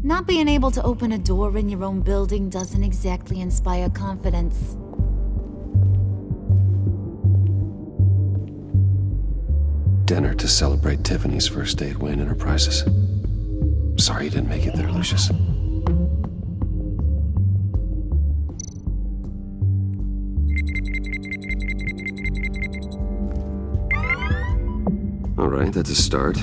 Not being able to open a door in your own building doesn't exactly inspire confidence. Dinner to celebrate Tiffany's first day at Wayne Enterprises. Sorry you didn't make it there, Lucius. All right, that's a start.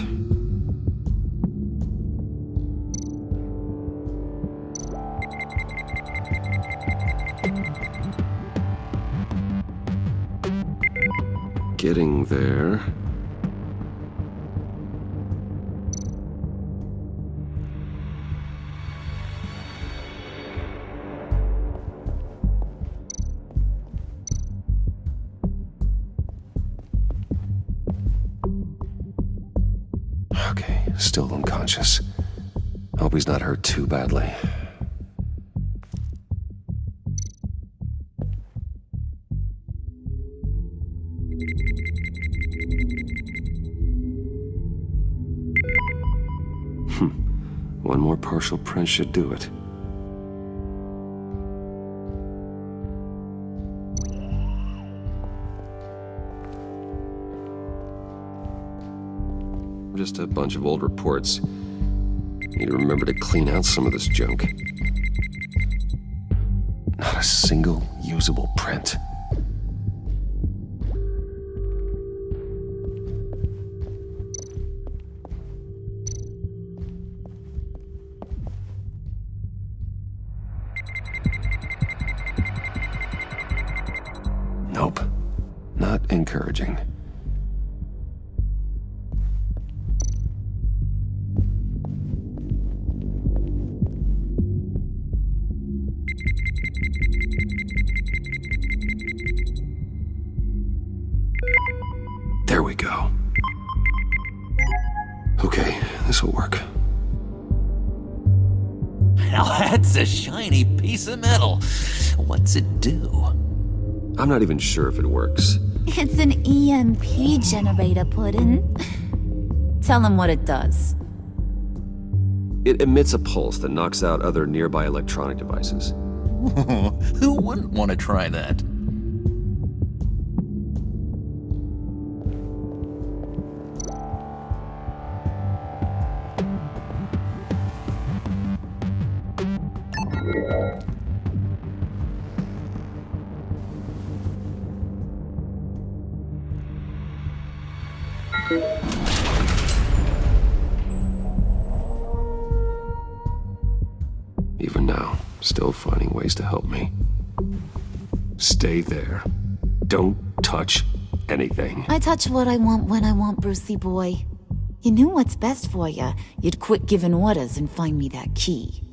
Getting there. Okay, still unconscious. Hope he's not hurt too badly. One more partial print should do it. Just a bunch of old reports. Need to remember to clean out some of this junk. Not a single usable print. Nope. Not encouraging. There we go. Okay, this will work. Now that's a shiny piece of metal. What's it do? I'm not even sure if it works. It's an EMP generator, Puddin'. Tell him what it does. It emits a pulse that knocks out other nearby electronic devices. Who wouldn't want to try that? Even now, still finding ways to help me. Stay there. Don't touch anything. I touch what I want when I want, Brucey boy. You knew what's best for you. You'd quit giving orders and find me that key.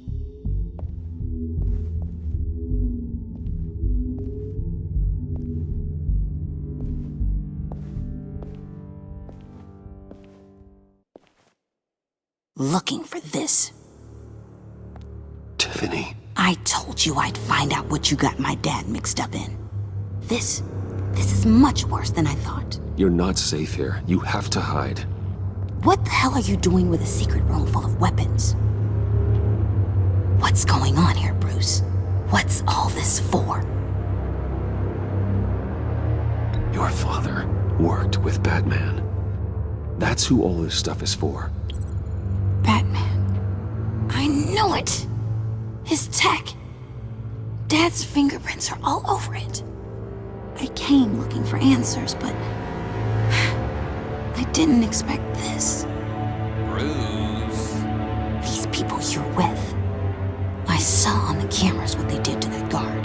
Looking for this. Tiffany. I told you I'd find out what you got my dad mixed up in. This is much worse than I thought. You're not safe here. You have to hide. What the hell are you doing with a secret room full of weapons? What's going on here, Bruce? What's all this for? Your father worked with Batman. That's who all this stuff is for. Batman. I knew it! His tech. Dad's fingerprints are all over it. I came looking for answers, but I didn't expect this. Bruce. These people you're with. I saw on the cameras what they did to that guard.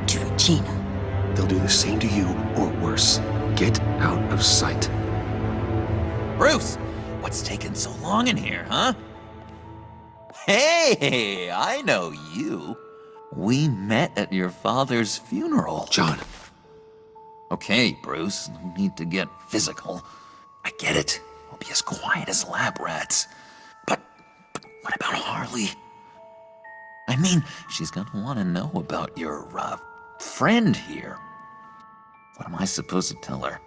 To Regina. They'll do the same to you, or worse. Get out of sight. Bruce, what's taking so long in here, huh? Hey, I know you. We met at your father's funeral. John. Okay, Bruce, no need to get physical. I get it. We'll be as quiet as lab rats. But what about Harley? I mean, she's gonna want to know about your, friend here. What am I supposed to tell her?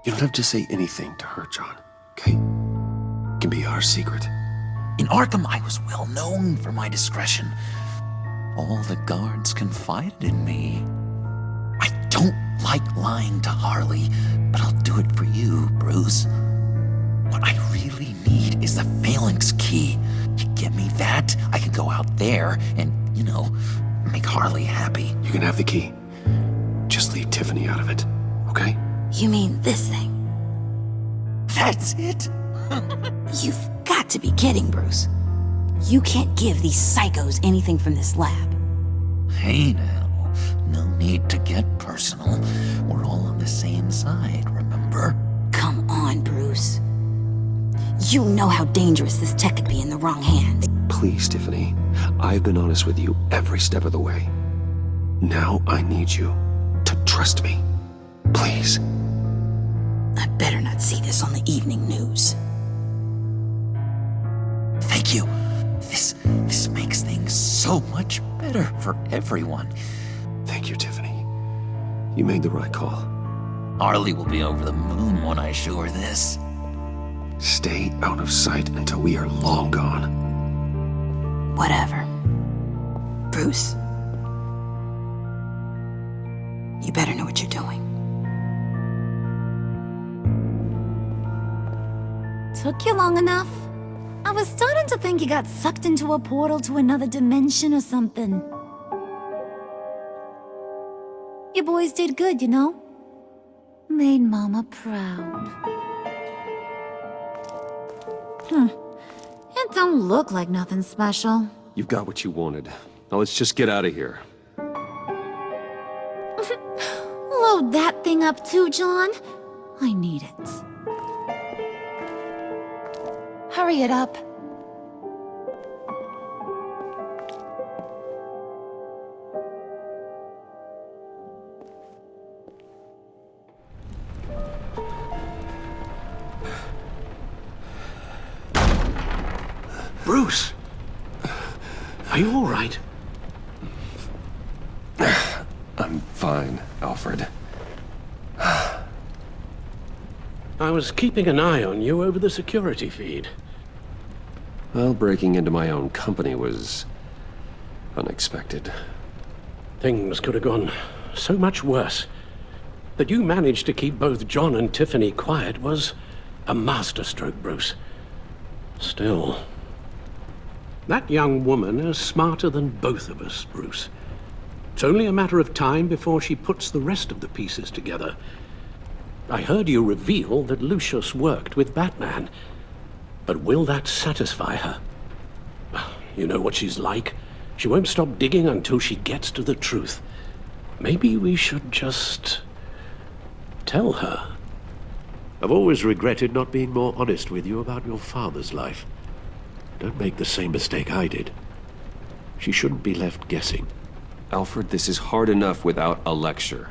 You don't have to say anything to her, John. Okay? It can be our secret. In Arkham, I was well known for my discretion. All the guards confided in me. I don't like lying to Harley, but I'll do it for you, Bruce. What I really need is the phalanx key. You give me that, I can go out there and, make Harley happy. You can have the key. Just leave Tiffany out of it, okay? You mean this thing? That's it? You've got to be kidding, Bruce. You can't give these psychos anything from this lab. Hey now, no need to get personal. We're all on the same side, remember? Come on, Bruce. You know how dangerous this tech could be in the wrong hands. Please, Tiffany. I've been honest with you every step of the way. Now I need you to trust me. Please. I better not see this on the evening news. Thank you. This makes things so much better for everyone. Thank you, Tiffany. You made the right call. Harley will be over the moon when I show her this. Stay out of sight until we are long gone. Whatever. Bruce, you better know what you're doing. Took you long enough? I was starting to think you got sucked into a portal to another dimension or something. You boys did good, you know? Made Mama proud. It don't look like nothing special. You've got what you wanted. Now let's just get out of here. Load that thing up too, John. I need it. Hurry it up. Bruce! Are you all right? I'm fine, Alfred. I was keeping an eye on you over the security feed. Well, breaking into my own company was unexpected. Things could have gone so much worse. That you managed to keep both John and Tiffany quiet was a masterstroke, Bruce. Still, that young woman is smarter than both of us, Bruce. It's only a matter of time before she puts the rest of the pieces together. I heard you reveal that Lucius worked with Batman. But will that satisfy her? You know what she's like. She won't stop digging until she gets to the truth. Maybe we should just tell her. I've always regretted not being more honest with you about your father's life. Don't make the same mistake I did. She shouldn't be left guessing. Alfred, this is hard enough without a lecture.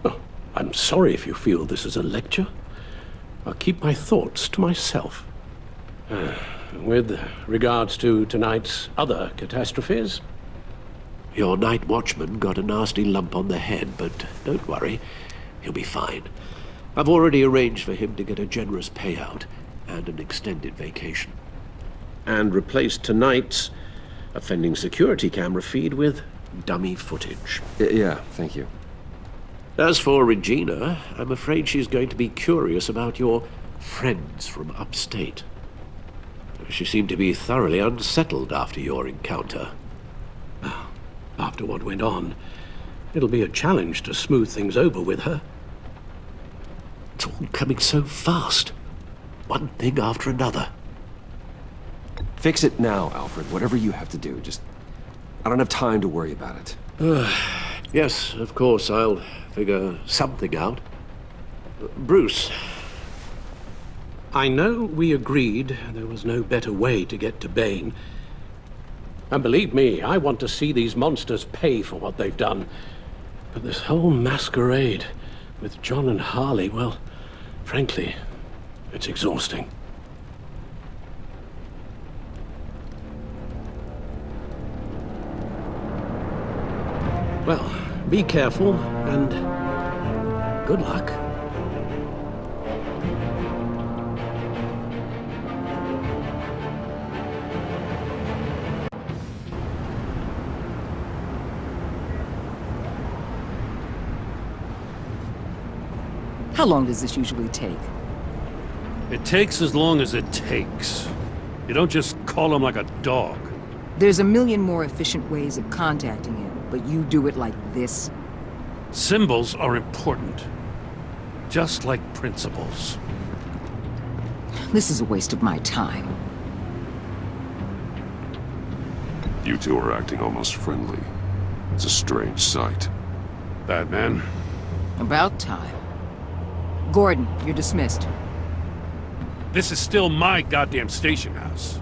Oh, I'm sorry if you feel this is a lecture. I'll keep my thoughts to myself. With regards to tonight's other catastrophes? Your night watchman got a nasty lump on the head, but don't worry. He'll be fine. I've already arranged for him to get a generous payout and an extended vacation. And replaced tonight's offending security camera feed with dummy footage. Yeah, thank you. As for Regina, I'm afraid she's going to be curious about your friends from upstate. She seemed to be thoroughly unsettled after your encounter. After what went on, it'll be a challenge to smooth things over with her. It's all coming so fast. One thing after another. Fix it now, Alfred. Whatever you have to do. I don't have time to worry about it. Yes, of course, I'll figure something out. Bruce. I know we agreed there was no better way to get to Bane. And believe me, I want to see these monsters pay for what they've done. But this whole masquerade with John and Harley, well, frankly, it's exhausting. Well, be careful and good luck. How long does this usually take? It takes as long as it takes. You don't just call him like a dog. There's a million more efficient ways of contacting him, but you do it like this? Symbols are important. Just like principles. This is a waste of my time. You two are acting almost friendly. It's a strange sight. Batman. About time. Gordon, you're dismissed. This is still my goddamn station house.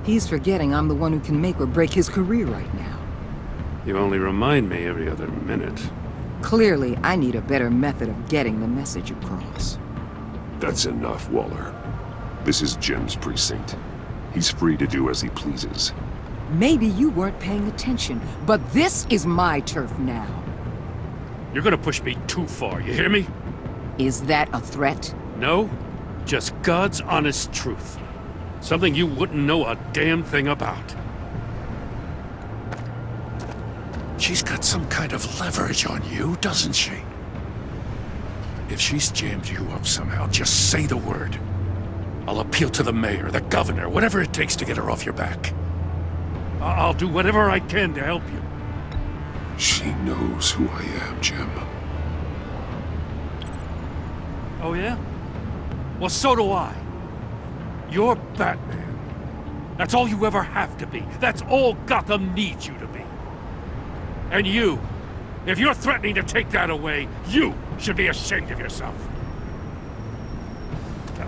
He's forgetting I'm the one who can make or break his career right now. You only remind me every other minute. Clearly, I need a better method of getting the message across. That's enough, Waller. This is Jim's precinct. He's free to do as he pleases. Maybe you weren't paying attention, but this is my turf now. You're gonna push me too far, you hear me? Is that a threat? No, just God's honest truth. Something you wouldn't know a damn thing about. She's got some kind of leverage on you, doesn't she? If she's jammed you up somehow, just say the word. I'll appeal to the mayor, the governor, whatever it takes to get her off your back. I'll do whatever I can to help you. She knows who I am, Jim. Oh yeah? Well, so do I. You're Batman. That's all you ever have to be. That's all Gotham needs you to be. And you, if you're threatening to take that away, you should be ashamed of yourself.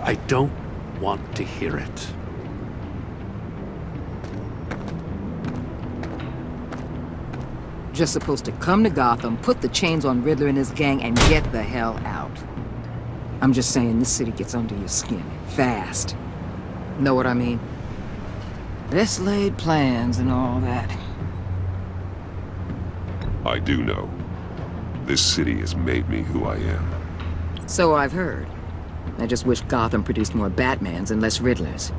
I don't want to hear it. Just supposed to come to Gotham, put the chains on Riddler and his gang, and get the hell out. I'm just saying, this city gets under your skin. Fast. Know what I mean? Best laid plans and all that. I do know. This city has made me who I am. So I've heard. I just wish Gotham produced more Batmans and less Riddlers.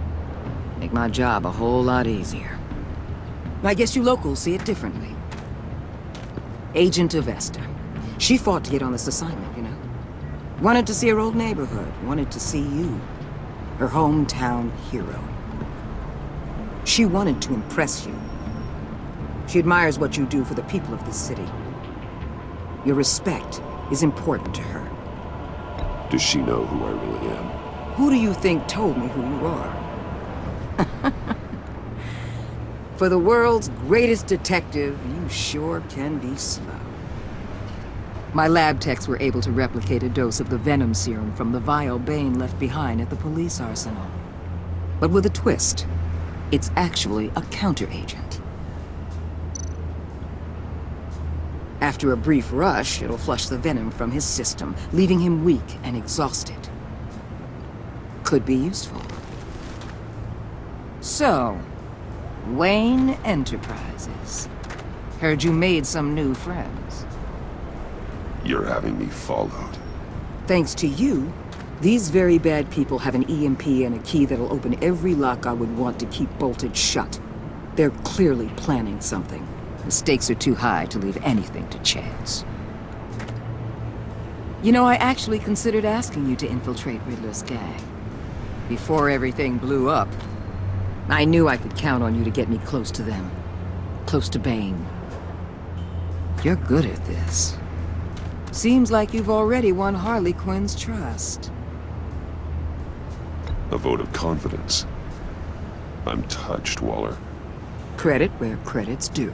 Make my job a whole lot easier. I guess you locals see it differently. Agent Avesta. She fought to get on this assignment, you know? Wanted to see her old neighborhood. Wanted to see you. Her hometown hero. She wanted to impress you. She admires what you do for the people of this city. Your respect is important to her. Does she know who I really am? Who do you think told me who you are? For the world's greatest detective, you sure can be slow. My lab techs were able to replicate a dose of the venom serum from the vial Bane left behind at the police arsenal. But with a twist, it's actually a counteragent. After a brief rush, it'll flush the venom from his system, leaving him weak and exhausted. Could be useful. So, Wayne Enterprises. Heard you made some new friends. You're having me followed. Thanks to you, these very bad people have an EMP and a key that'll open every lock I would want to keep bolted shut. They're clearly planning something. The stakes are too high to leave anything to chance. You know, I actually considered asking you to infiltrate Riddler's gang. Before everything blew up, I knew I could count on you to get me close to them. Close to Bane. You're good at this. Seems like you've already won Harley Quinn's trust. A vote of confidence. I'm touched, Waller. Credit where credit's due.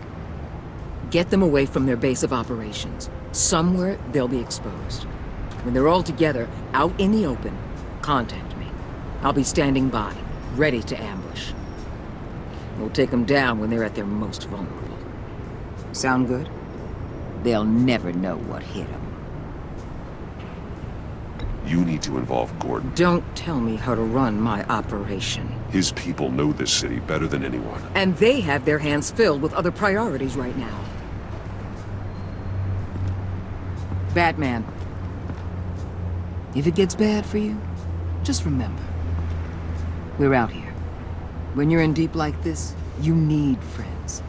Get them away from their base of operations. Somewhere they'll be exposed. When they're all together, out in the open, contact me. I'll be standing by, ready to ambush. We'll take them down when they're at their most vulnerable. Sound good? They'll never know what hit them. You need to involve Gordon. Don't tell me how to run my operation. His people know this city better than anyone. And they have their hands filled with other priorities right now. Batman. If it gets bad for you, just remember. We're out here. When you're in deep like this, you need friends.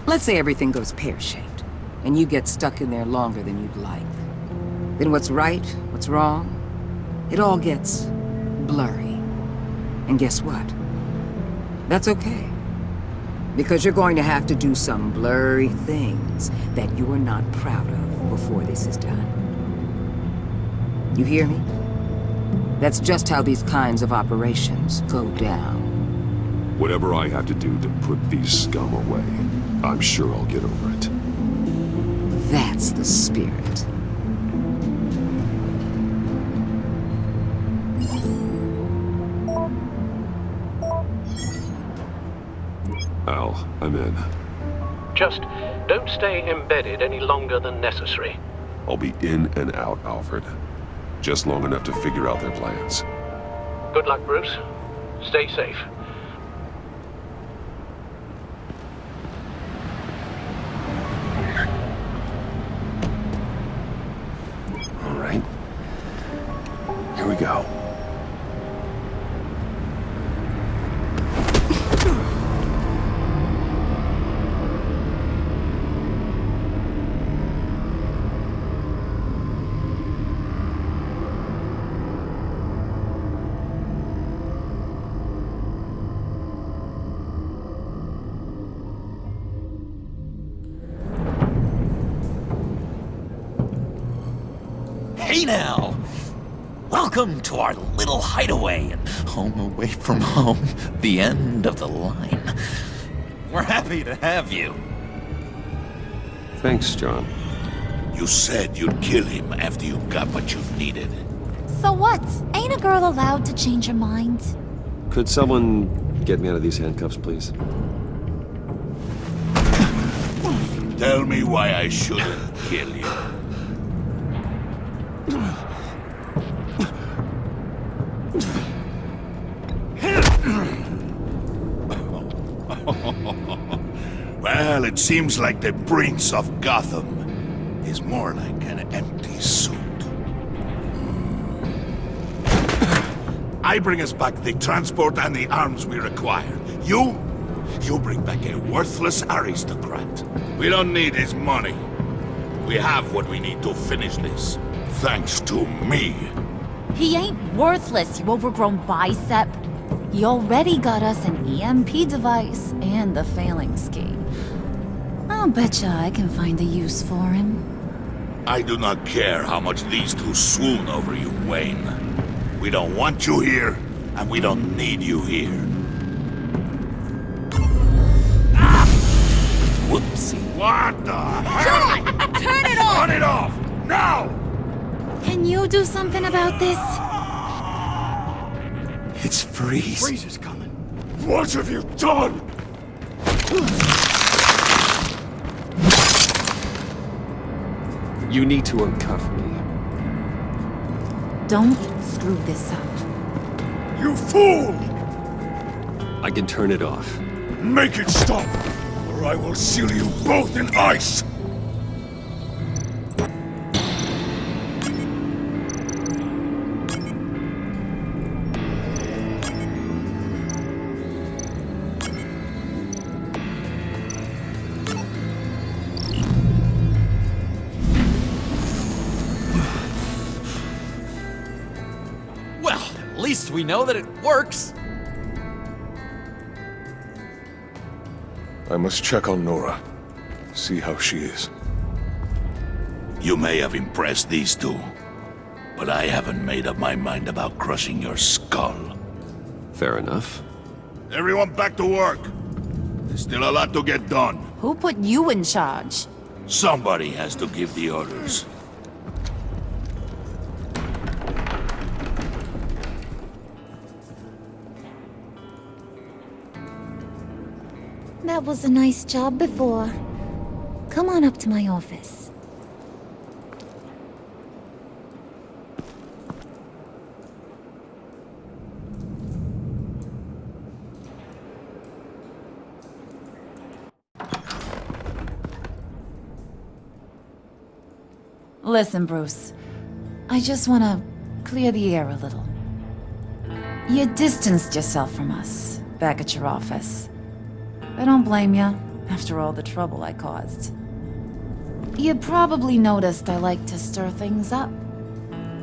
Let's say everything goes pear-shaped, and you get stuck in there longer than you'd like. then what's right, what's wrong, it all gets blurry. And guess what? That's okay. Because you're going to have to do some blurry things that you're not proud of before this is done. You hear me? That's just how these kinds of operations go down. Whatever I have to do to put these scum away, I'm sure I'll get over it. That's the spirit. Al, I'm in. Just don't stay embedded any longer than necessary. I'll be in and out, Alfred. Just long enough to figure out their plans. Good luck, Bruce. Stay safe. All right. Here we go. Hey now! Welcome to our little hideaway and home away from home, the end of the line. We're happy to have you. Thanks, John. You said you'd kill him after you got what you needed. So what? Ain't a girl allowed to change her mind? Could someone get me out of these handcuffs, please? Tell me why I shouldn't kill you. Well, it seems like the Prince of Gotham is more like an empty suit. I bring us back the transport and the arms we require. You bring back a worthless aristocrat. We don't need his money. We have what we need to finish this. Thanks to me. He ain't worthless, you overgrown bicep. He already got us an EMP device and the phalanx key. I'll betcha I can find a use for him. I do not care how much these two swoon over you, Wayne. We don't want you here, and we don't need you here. Whoopsie. What the hell? Turn it off! Turn it off! Now! Can you do something about this? It's Freeze. Freeze is coming. What have you done? You need to uncuff me. Don't screw this up. You fool! I can turn it off. Make it stop, or I will seal you both in ice! Well, at least we know that it works. I must check on Nora. See how she is. You may have impressed these two, but I haven't made up my mind about crushing your skull. Fair enough. Everyone back to work. There's still a lot to get done. Who put you in charge? Somebody has to give the orders. That was a nice job before. Come on up to my office. Listen, Bruce. I just want to clear the air a little. You distanced yourself from us back at your office. I don't blame you, after all the trouble I caused. You probably noticed I like to stir things up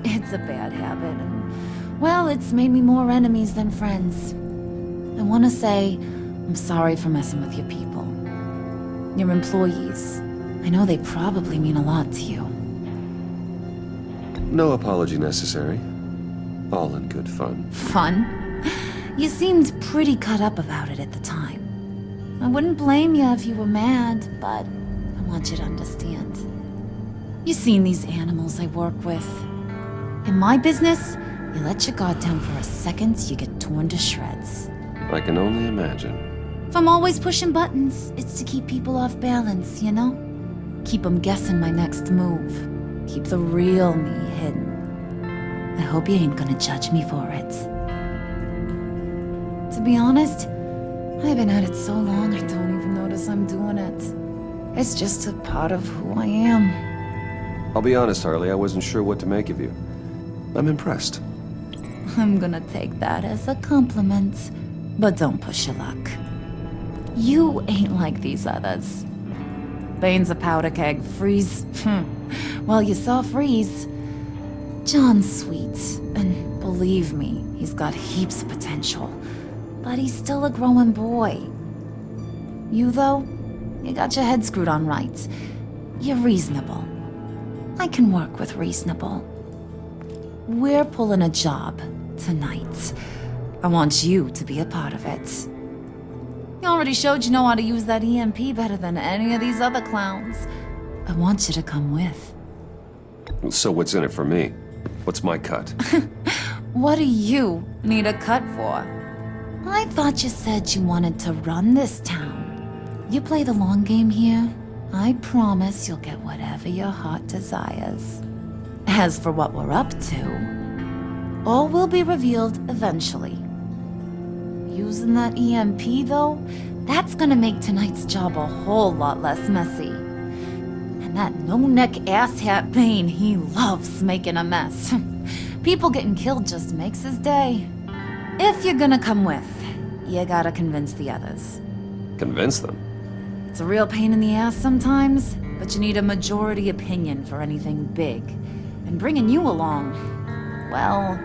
It's a bad habit, and, well, it's made me more enemies than friends. I want to say I'm sorry for messing with your people. Your employees. I know they probably mean a lot to you. No apology necessary. All in good fun. Fun? You seemed pretty cut up about it at the time. I wouldn't blame you if you were mad, but I want you to understand. You've seen these animals I work with. In my business, you let your guard down for a second, you get torn to shreds. I can only imagine. If I'm always pushing buttons, it's to keep people off balance, you know? Keep them guessing my next move. Keep the real me hidden. I hope you ain't gonna judge me for it. To be honest, I've been at it so long I don't even notice I'm doing it. It's just a part of who I am. I'll be honest, Harley, I wasn't sure what to make of you. I'm impressed. I'm gonna take that as a compliment, but don't push your luck. You ain't like these others. Bane's a powder keg, Freeze. Well, you saw Freeze. John's sweet, and believe me, he's got heaps of potential. But he's still a growing boy. You, though, you got your head screwed on right. You're reasonable. I can work with reasonable. We're pulling a job tonight. I want you to be a part of it. You already showed you know how to use that EMP better than any of these other clowns. I want you to come with. So what's in it for me? What's my cut? What do you need a cut for? I thought you said you wanted to run this town. You play the long game here, I promise you'll get whatever your heart desires. As for what we're up to, all will be revealed eventually. Using that EMP, though, that's gonna make tonight's job a whole lot less messy. And that no-neck asshat Bane, he loves making a mess. People getting killed just makes his day. If you're gonna come with, you gotta convince the others. Convince them? It's a real pain in the ass sometimes, but you need a majority opinion for anything big. And bringing you along, well,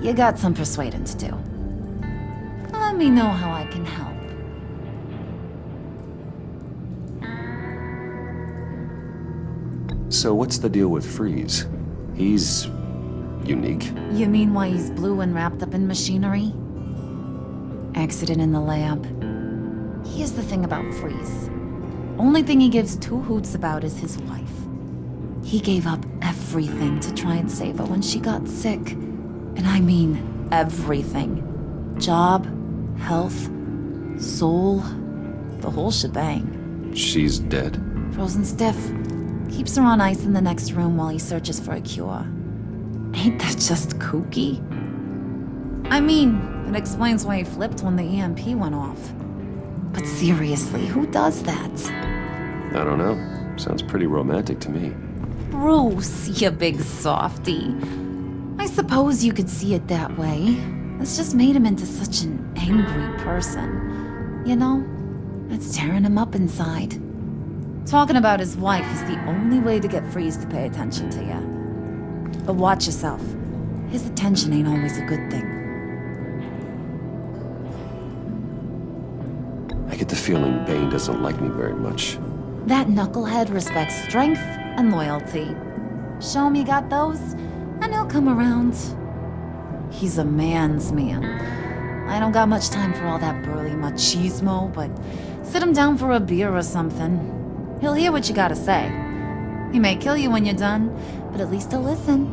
you got some persuading to do. Let me know how I can help. So what's the deal with Freeze? He's unique. You mean why he's blue and wrapped up in machinery? Accident in the lab. Here's the thing about Freeze. Only thing he gives two hoots about is his wife. He gave up everything to try and save her when she got sick. And I mean everything. Job, health, soul, the whole shebang. She's dead. Frozen stiff. Keeps her on ice in the next room while he searches for a cure. Ain't that just kooky? I mean, it explains why he flipped when the EMP went off. But seriously, who does that? I don't know. Sounds pretty romantic to me. Bruce, you big softy. I suppose you could see it that way. It's just made him into such an angry person. You know? It's tearing him up inside. Talking about his wife is the only way to get Freeze to pay attention to you. But watch yourself. His attention ain't always a good thing. I get the feeling Bane doesn't like me very much. That knucklehead respects strength and loyalty. Show him you got those, and he'll come around. He's a man's man. I don't got much time for all that burly machismo, but sit him down for a beer or something. He'll hear what you gotta say. He may kill you when you're done, but at least he'll listen.